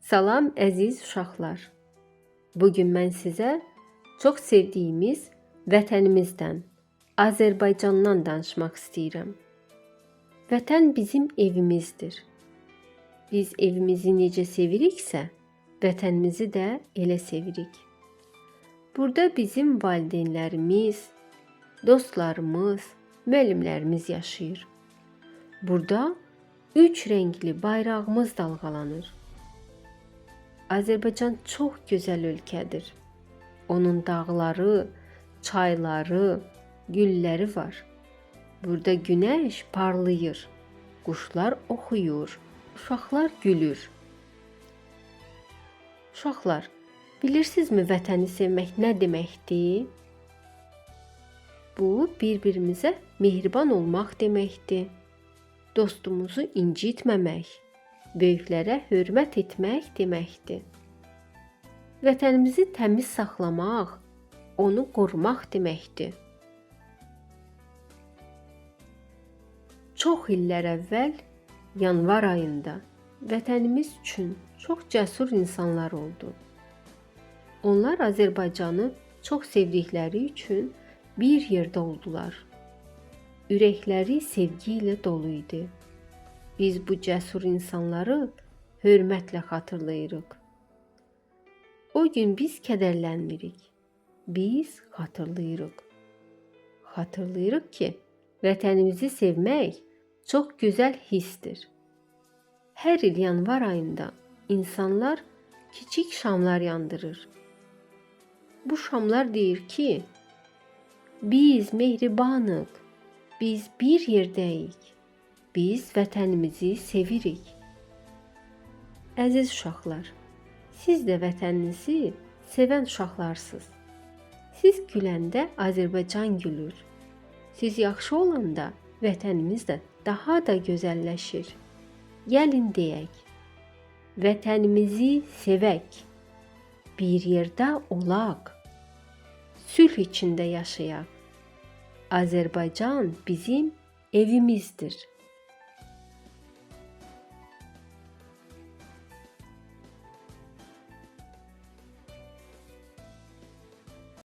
Salam əziz uşaqlar. Bugün mən sizə çox sevdiyimiz vətənimizdən, Azərbaycandan danışmaq istəyirəm. Vətən bizim evimizdir. Biz evimizi necə seviriksə, vətənimizi də elə sevirik. Burada bizim valideynlərimiz, dostlarımız, müəllimlərimiz yaşayır. Burada 3 rəngli bayrağımız dalğalanır. Azərbaycan çox gözəl ölkədir. Onun dağları, çayları, gülləri var. Burada günəş parlayır, quşlar oxuyur, uşaqlar gülür. Uşaqlar, bilirsinizmi vətəni sevmək nə deməkdir? Bu, bir-birimizə mehriban olmaq deməkdir. Dostumuzu incitməmək, böyüklərə hörmət etmək deməkdir. Vətənimizi təmiz saxlamaq, onu qorumaq deməkdir. Çox illər əvvəl, yanvar ayında vətənimiz üçün çox cəsur insanlar oldu. Onlar Azərbaycanı çox sevdikləri üçün bir yerdə oldular. Ürəkləri sevgi ilə dolu idi. Biz bu cəsur insanları hörmətlə xatırlayırıq. O gün biz kədərlənmirik. Biz xatırlayırıq. Xatırlayırıq ki, vətənimizi sevmək çox gözəl hissdir. Hər il yanvar ayında insanlar kiçik şamlar yandırır. Bu şamlar deyir ki, biz mehribanıq, biz bir yerdəyik. Biz vətənimizi sevirik. Əziz uşaqlar, siz də vətəninizi sevən uşaqlarsınız. Siz güləndə Azərbaycan gülür. Siz yaxşı olanda vətənimiz də daha da gözəlləşir. Gəlin deyək, vətənimizi sevək, bir yerdə olaq, sülh içində yaşayaq. Azərbaycan bizim evimizdir.